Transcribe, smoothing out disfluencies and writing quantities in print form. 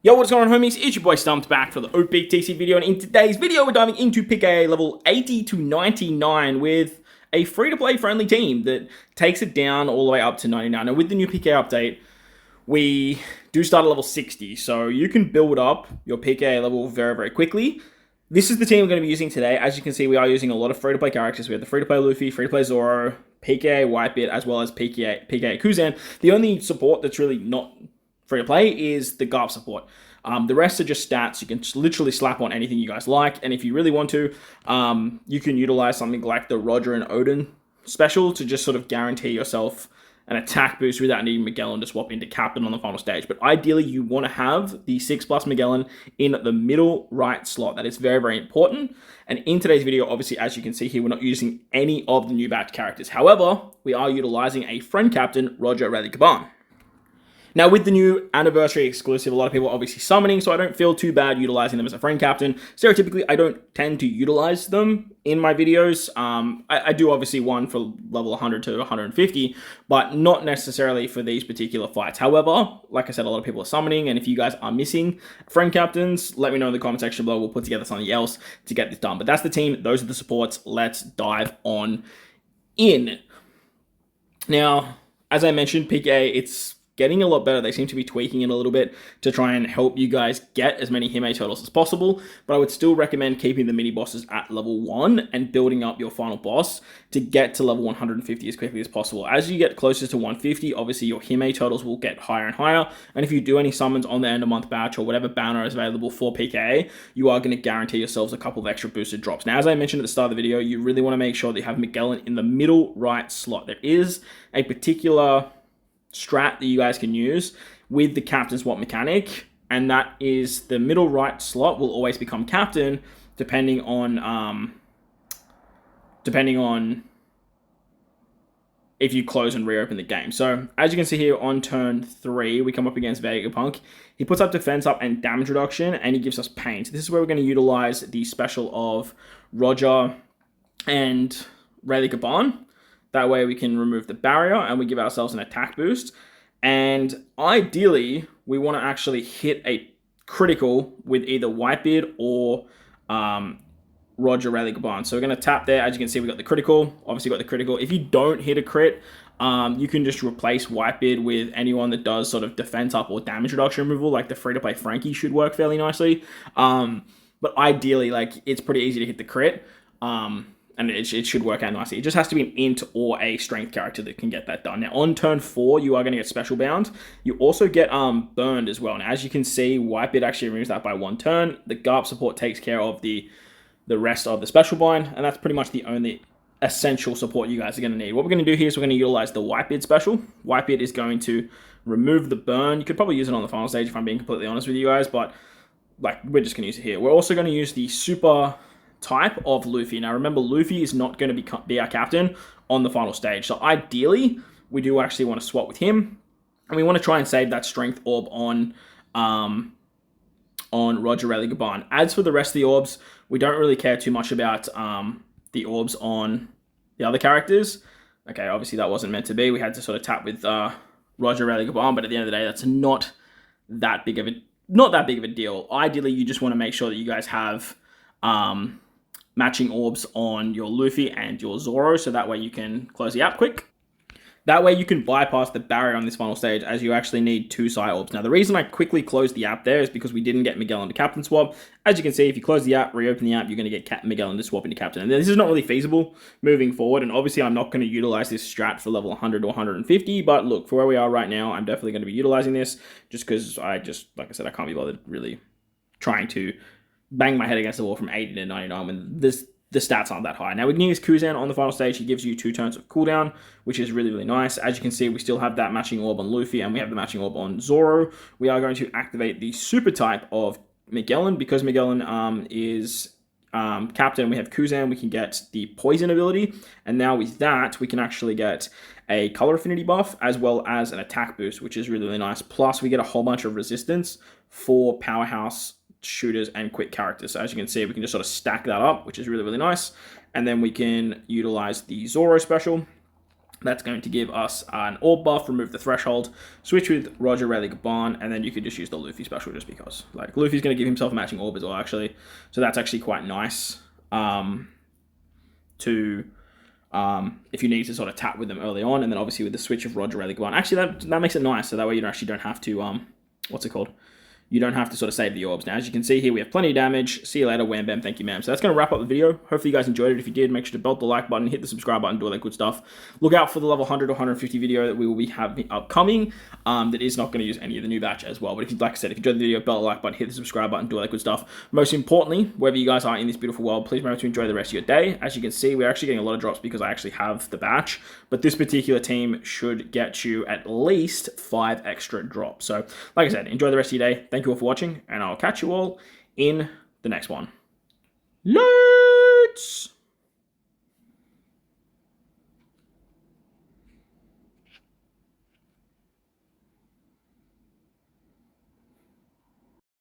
Yo, what's going on, homies? It's your boy Stumped back for the OPTC video, and in today's video, we're diving into PKA level 80 to 99 with a free-to-play friendly team that takes it down all the way up to 99. Now, with the new PKA update, we do start at level 60, so you can build up your PKA level very, very quickly. This is the team we're going to be using today. As you can see, we are using a lot of free-to-play characters. We have the free-to-play Luffy, free-to-play Zoro, PKA Whitebeard, as well as PKA Kuzan. The only support that's really not free to play is the Garp support. The rest are just stats. You can literally slap on anything you guys like, and if you really want to, you can utilize something like the Roger and Odin special to just sort of guarantee yourself an attack boost without needing Magellan to swap into Captain on the final stage. But ideally, you want to have the 6+ Magellan in the middle right slot. That is very, very important. And in today's video, obviously, as you can see here, we're not using any of the new batch characters. However, we are utilizing a friend captain, Roger VegaPunk. Now, with the new anniversary exclusive, a lot of people are obviously summoning, so I don't feel too bad utilizing them as a friend captain. Stereotypically, I don't tend to utilize them in my videos. I do obviously one for level 100 to 150, but not necessarily for these particular fights. However, like I said, a lot of people are summoning, and if you guys are missing friend captains, let me know in the comment section below. We'll put together something else to get this done. But that's the team. Those are the supports. Let's dive on in. Now, as I mentioned, PKA, it's getting a lot better. They seem to be tweaking it a little bit to try and help you guys get as many Hime turtles as possible, but I would still recommend keeping the mini bosses at level 1 and building up your final boss to get to level 150 as quickly as possible. As you get closer to 150, obviously your Hime turtles will get higher and higher, and if you do any summons on the end of month batch or whatever banner is available for PKA, you are going to guarantee yourselves a couple of extra boosted drops. Now, as I mentioned at the start of the video, you really want to make sure that you have Magellan in the middle right slot. There is a particular strat that you guys can use with the captain swap mechanic, and that is the middle right slot will always become captain depending on if you close and reopen the game. So as you can see here, on turn 3 we come up against VegaPunk. He puts up defense up and damage reduction, and he gives us pain. So this is where we're going to utilize the special of Roger and VegaPunk. That way we can remove the barrier and we give ourselves an attack boost. And ideally, we want to actually hit a critical with either Whitebeard or Roger VegaPunk. So we're going to tap there. As you can see, we got the critical. Obviously got the critical. If you don't hit a crit, you can just replace Whitebeard with anyone that does sort of defense up or damage reduction removal, like the free-to-play Frankie should work fairly nicely. But ideally, like, it's pretty easy to hit the crit. And it should work out nicely. It just has to be an int or a strength character that can get that done. Now, on turn 4, you are going to get special bound. You also get burned as well. Now, as you can see, Whitebeard actually removes that by 1 turn. The Garp support takes care of the rest of the special bind, and that's pretty much the only essential support you guys are going to need. What we're going to do here is we're going to utilize the Whitebeard special. Whitebeard is going to remove the burn. You could probably use it on the final stage if I'm being completely honest with you guys, but like, we're just going to use it here. We're also going to use the super type of Luffy. Now remember, Luffy is not going to be our captain on the final stage, so ideally we do actually want to swap with him, and we want to try and save that strength orb on Roger VegaPunk. As for the rest of the orbs, we don't really care too much about the orbs on the other characters. Okay, obviously that wasn't meant to be. We had to sort of tap with Roger VegaPunk, but at the end of the day, that's not that big of a deal. Ideally, you just want to make sure that you guys have matching orbs on your Luffy and your Zoro, so that way you can close the app quick. That way you can bypass the barrier on this final stage, as you actually need 2 Psy orbs. Now, the reason I quickly closed the app there is because we didn't get Magellan to captain swap. As you can see, if you close the app, reopen the app, you're going to get Magellan to swap into captain. And this is not really feasible moving forward, and obviously I'm not going to utilize this strat for level 100 or 150, but look, for where we are right now, I'm definitely going to be utilizing this, just because like I said, I can't be bothered really trying to bang my head against the wall from 80 to 99 when the stats aren't that high. Now, we can use Kuzan on the final stage. He gives you 2 turns of cooldown, which is really, really nice. As you can see, we still have that matching orb on Luffy, and we have the matching orb on Zoro. We are going to activate the super type of Magellan. Because Magellan is captain, we have Kuzan, we can get the poison ability, and now with that, we can actually get a color affinity buff, as well as an attack boost, which is really, really nice. Plus, we get a whole bunch of resistance for powerhouse shooters and quick characters. So as you can see, we can just sort of stack that up, which is really, really nice. And then we can utilize the Zoro special. That's going to give us an orb buff, remove the threshold, switch with Roger, Rayleigh, Gaban, and then you could just use the Luffy special just because. Like, Luffy's going to give himself a matching orb as well, actually. So that's actually quite nice if you need to sort of tap with them early on. And then obviously with the switch of Roger, Rayleigh, Gaban. Actually, that makes it nice. So that way you actually don't have to, what's it called? You don't have to sort of save the orbs. Now, as you can see here, we have plenty of damage. See you later, wham bam, thank you, ma'am. So that's going to wrap up the video. Hopefully you guys enjoyed it. If you did, make sure to belt the like button, hit the subscribe button, do all that good stuff. Look out for the level 100 or 150 video that we will be having upcoming that is not going to use any of the new batch as well. But if you, like I said, if you enjoyed the video, belt the like button, hit the subscribe button, do all that good stuff. Most importantly, wherever you guys are in this beautiful world, please remember to enjoy the rest of your day. As you can see, we're actually getting a lot of drops because I actually have the batch. But this particular team should get you at least 5 extra drops. So, like I said, enjoy the rest of your day. Thank you all for watching, and I'll catch you all in the next one. Let's